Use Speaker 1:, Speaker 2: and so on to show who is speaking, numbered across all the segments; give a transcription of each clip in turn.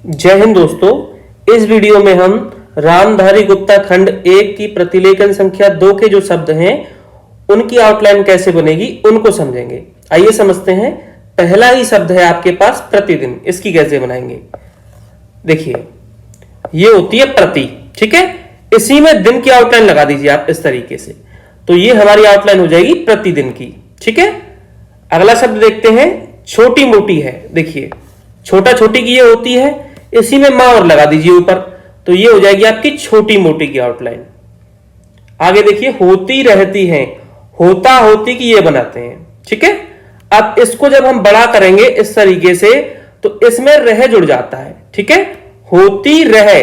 Speaker 1: जय हिंद दोस्तों। इस वीडियो में हम रामधारी गुप्ता खंड 1 की प्रतिलेखन संख्या 2 के जो शब्द हैं उनकी आउटलाइन कैसे बनेगी उनको समझेंगे। आइए समझते हैं। पहला ही शब्द है आपके पास प्रतिदिन, इसकी कैसे बनाएंगे। देखिए ये होती है प्रति, ठीक है। इसी में दिन की आउटलाइन लगा दीजिए आप इस तरीके से, तो ये हमारी आउटलाइन हो जाएगी प्रतिदिन की, ठीक है। अगला शब्द देखते हैं छोटी मोटी है। देखिए छोटा छोटी की ये होती है, इसी में मां और लगा दीजिए ऊपर, तो ये हो जाएगी आपकी छोटी मोटी की आउटलाइन। आगे देखिए होती रहती है, होता होती की ये बनाते हैं, ठीक है। अब इसको जब हम बड़ा करेंगे इस तरीके से तो इसमें रह जुड़ जाता है, ठीक है। होती रहे,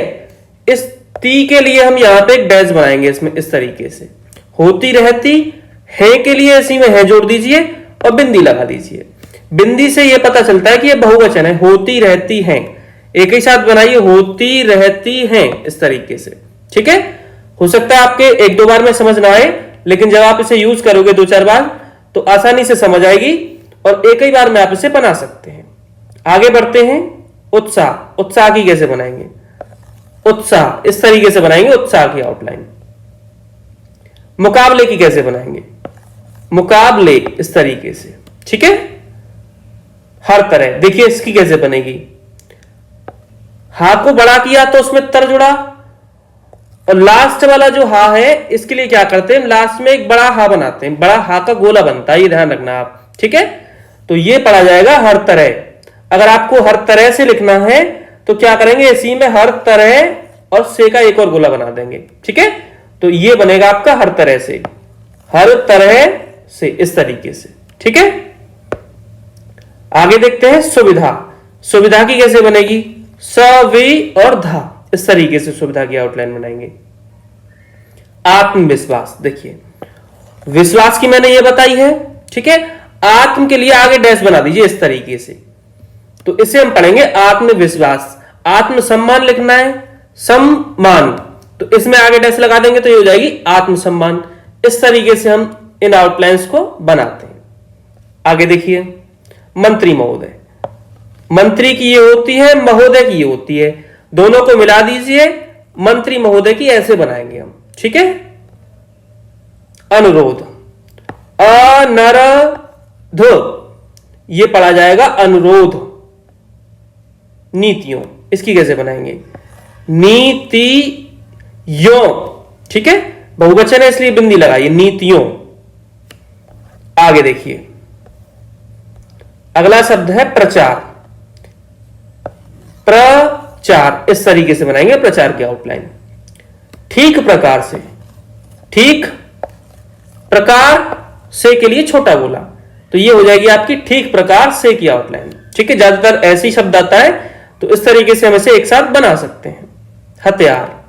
Speaker 1: इस ती के लिए हम यहां पे एक डैश बनाएंगे इसमें इस तरीके से। होती रहती है के लिए इसी में है जोड़ दीजिए और बिंदी लगा दीजिए। बिंदी से यह पता चलता है कि यह बहुवचन है, होती रहती हैं। एक ही साथ बनाइए, होती रहती हैं, इस तरीके से, ठीक है। हो सकता है आपके एक दो बार में समझ ना आए, लेकिन जब आप इसे यूज करोगे दो चार बार तो आसानी से समझ आएगी और एक ही बार में आप इसे बना सकते हैं। आगे बढ़ते हैं। उत्साह, उत्साह की कैसे बनाएंगे। उत्साह इस तरीके से बनाएंगे, उत्साह की आउटलाइन। मुकाबले की कैसे बनाएंगे। मुकाबले इस तरीके से, ठीक है। हर तरह देखिए इसकी कैसे बनेगी। हा को बड़ा किया तो उसमें तर जुड़ा, और लास्ट वाला जो हा है इसके लिए क्या करते हैं, लास्ट में एक बड़ा हा बनाते हैं, बड़ा हा का गोला बनता है, ये ध्यान रखना आप, ठीक है। तो ये पढ़ा जाएगा हर तरह। अगर आपको हर तरह से लिखना है तो क्या करेंगे, इसी में हर तरह और से का एक और गोला बना देंगे, ठीक है। तो ये बनेगा आपका हर तरह से, हर तरह से, इस तरीके से, ठीक है। आगे देखते हैं सुविधा। सुविधा की कैसे बनेगी। सवि और धा, इस तरीके से सुविधा की आउटलाइन बनाएंगे। आत्मविश्वास, देखिए विश्वास की मैंने ये बताई है, ठीक है। आत्म के लिए आगे डैश बना दीजिए इस तरीके से, तो इसे हम पढ़ेंगे आत्मविश्वास। आत्मसम्मान लिखना है, सम्मान, तो इसमें आगे डैश लगा देंगे तो ये हो जाएगी आत्मसम्मान। इस तरीके से हम इन आउटलाइंस को बनाते हैं। आगे देखिए मंत्री महोदय। मंत्री की ये होती है, महोदय की ये होती है, दोनों को मिला दीजिए, मंत्री महोदय की ऐसे बनाएंगे हम, ठीक है। अनुरोध, अनरध, ये पढ़ा जाएगा अनुरोध। नीतियों, इसकी कैसे बनाएंगे। नीतियों, ठीक है, बहुवचन है इसलिए बिंदी लगाइए, नीतियों। आगे देखिए अगला शब्द है प्रचार। प्रचार इस तरीके से बनाएंगे प्रचार की आउटलाइन। ठीक प्रकार से, ठीक प्रकार से के लिए छोटा बोला, तो ये हो जाएगी आपकी ठीक प्रकार से की आउटलाइन, ठीक है। ज्यादातर ऐसी शब्द आता है तो इस तरीके से हम इसे एक साथ बना सकते हैं। हथियार,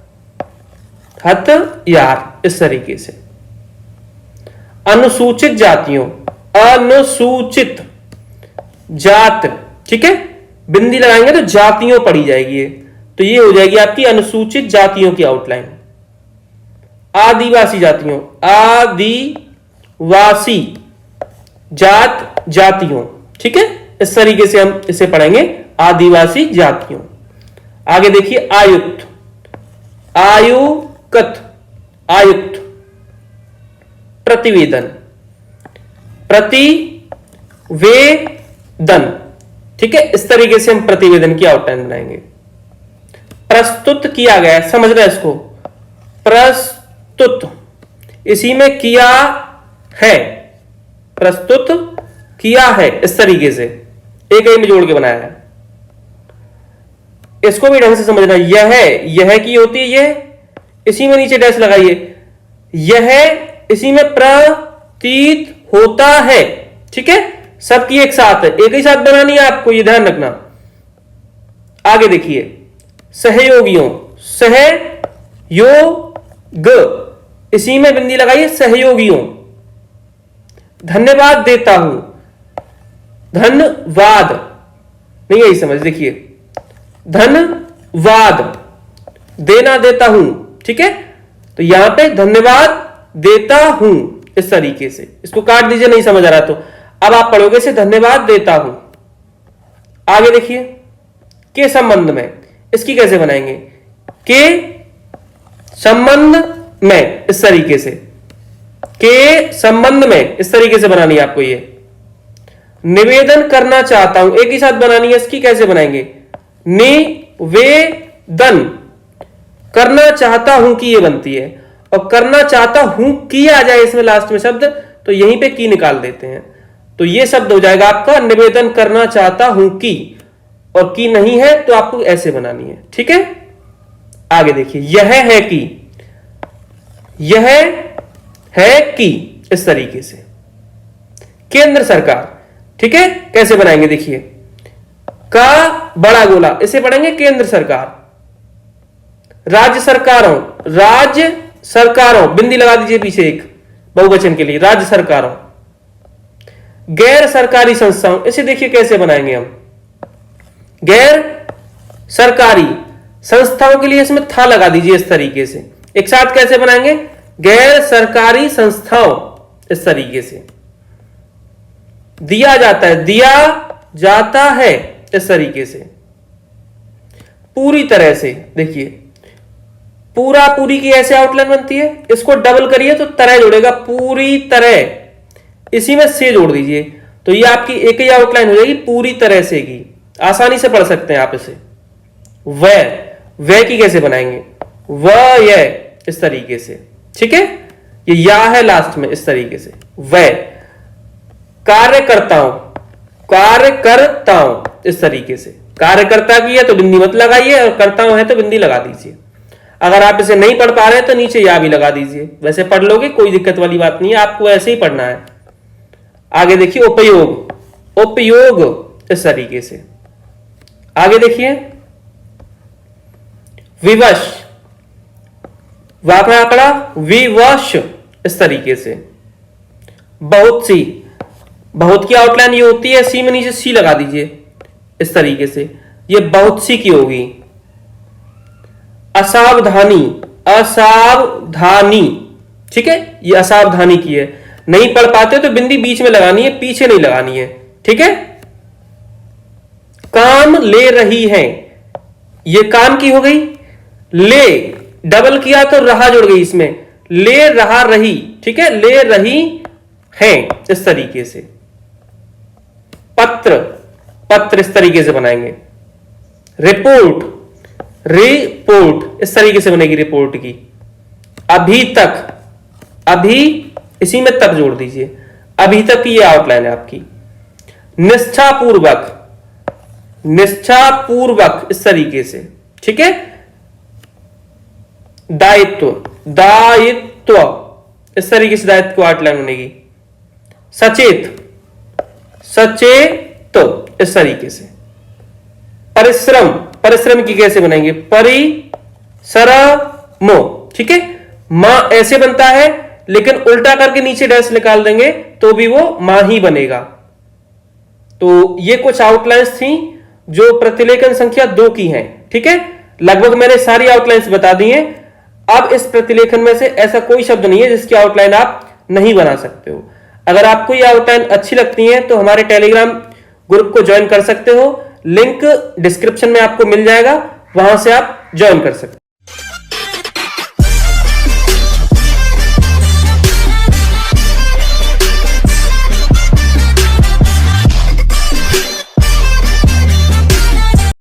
Speaker 1: हथियार, इस तरीके से। अनुसूचित जातियों, अनुसूचित जात, ठीक है, बिंदी लगाएंगे तो जातियों पढ़ी जाएगी, तो ये हो जाएगी आपकी अनुसूचित जातियों की आउटलाइन। आदिवासी जातियों, आदिवासी जात, जातियों, ठीक है। इस तरीके से हम इसे पढ़ेंगे, आदिवासी जातियों। आगे देखिए आयुक्त, आयुक्त, आयुक्त। प्रतिवेदन, प्रतिवेदन, ठीक है। इस तरीके से हम प्रतिवेदन की आउटलाइन बनाएंगे। प्रस्तुत किया गया, समझ रहे इसको, प्रस्तुत, इसी में किया है, प्रस्तुत किया है, इस तरीके से एक ही में जोड़ के बनाया है। इसको भी ढंग से समझना। यह की होती है, यह, इसी में नीचे डैश लगाइए, यह, इसी में प्रतीत होता है, ठीक है। सबकी एक साथ है, एक ही साथ बनानी है आपको, ये ध्यान रखना। आगे देखिए सहयोगियों, सहयोग, इसी में बिंदी लगाइए, सहयोगियों। धन्यवाद देता हूं, धन्यवाद, नहीं यही समझ, देखिए धन्यवाद, देना देता हूं, ठीक है। तो यहां पे धन्यवाद देता हूं, इस तरीके से। इसको काट दीजिए, नहीं समझ आ रहा तो अब आप पढ़ोगे से धन्यवाद देता हूं। आगे देखिए के संबंध में, इसकी कैसे बनाएंगे? के संबंध में, इस तरीके से, के संबंध में, इस तरीके से बनानी है आपको। ये निवेदन करना चाहता हूं, एक ही साथ बनानी है। इसकी कैसे बनाएंगे? निवेदन करना चाहता हूं की ये बनती है, और करना चाहता हूं की आ जाए इसमें लास्ट में शब्द, तो यहीं पे की निकाल देते हैं, तो ये शब्द हो जाएगा आपका निवेदन करना चाहता हूं की, और की नहीं है तो आपको ऐसे बनानी है। ठीक है, आगे देखिए, यह है कि, यह है कि, इस तरीके से। केंद्र सरकार, ठीक है, कैसे बनाएंगे? देखिए, का बड़ा गोला, इसे पढ़ेंगे केंद्र सरकार। राज्य सरकारों, राज्य सरकारों, बिंदी लगा दीजिए पीछे एक, बहुवचन के लिए, राज्य सरकारों। गैर सरकारी संस्थाओं, इसे देखिए कैसे बनाएंगे हम। गैर सरकारी संस्थाओं के लिए इसमें था लगा दीजिए इस तरीके से। एक साथ कैसे बनाएंगे? गैर सरकारी संस्थाओं, इस तरीके से। दिया जाता है, दिया जाता है, इस तरीके से। पूरी तरह से, देखिए पूरा पूरी की ऐसे आउटलाइन बनती है, इसको डबल करिए तो तरह जोड़ेगा, पूरी तरह, इसी में से जोड़ दीजिए तो ये आपकी एक ही आउटलाइन हो जाएगी, पूरी तरह से की। आसानी से पढ़ सकते हैं आप इसे। वह की कैसे बनाएंगे? वह, यह, इस तरीके से। ठीक है, ये या है लास्ट में, इस तरीके से। वह कार्यकर्ताओं, कार्यकर्ताओं, इस तरीके से। कार्यकर्ता की है तो बिंदी मत लगाइए, और कर्ताओं है तो बिंदी लगा दीजिए। अगर आप इसे नहीं पढ़ पा रहे हैं तो नीचे या भी लगा दीजिए, वैसे पढ़ लोगे, कोई दिक्कत वाली बात नहीं है, आपको ऐसे ही पढ़ना है। आगे देखिए, उपयोग, उपयोग, इस तरीके से। आगे देखिए, विवश, वापस आंकड़ा, विवश, इस तरीके से। बहुत सी, बहुत की आउटलाइन ये होती है, सी में नीचे सी लगा दीजिए, इस तरीके से। ये बहुत सी की होगी। असावधानी, असावधानी, ठीक है, ये असावधानी की है। नहीं पढ़ पाते तो बिंदी बीच में लगानी है, पीछे नहीं लगानी है। ठीक है, काम ले रही है, ये काम की हो गई। ले डबल किया तो रहा जुड़ गई इसमें, ले रहा रही। ठीक है, ले रही है, इस तरीके से। पत्र, पत्र, इस तरीके से बनाएंगे। रिपोर्ट, रिपोर्ट, इस तरीके से बनेगी रिपोर्ट की। अभी तक, अभी, इसी में तक जोड़ दीजिए, अभी तक की ये आउटलाइन है आपकी। निष्ठापूर्वक, निष्ठापूर्वक, इस तरीके से। ठीक है, दायित्व, दायित्व, इस तरीके से दायित्व को आउटलाइन बनेगी। सचेत, सचेत, इस तरीके से। परिश्रम, परिश्रम की कैसे बनाएंगे? परिश्रमो। ठीक है, मां ऐसे बनता है, लेकिन उल्टा करके नीचे डैश निकाल देंगे तो भी वो मां ही बनेगा। तो ये कुछ आउटलाइंस थी जो प्रतिलेखन संख्या 2 की हैं। ठीक है, लगभग मैंने सारी आउटलाइंस बता दी हैं। अब इस प्रतिलेखन में से ऐसा कोई शब्द नहीं है जिसकी आउटलाइन आप नहीं बना सकते हो। अगर आपको ये आउटलाइन अच्छी लगती है तो हमारे टेलीग्राम ग्रुप को ज्वाइन कर सकते हो, लिंक डिस्क्रिप्शन में आपको मिल जाएगा, वहां से आप ज्वाइन कर सकते हो।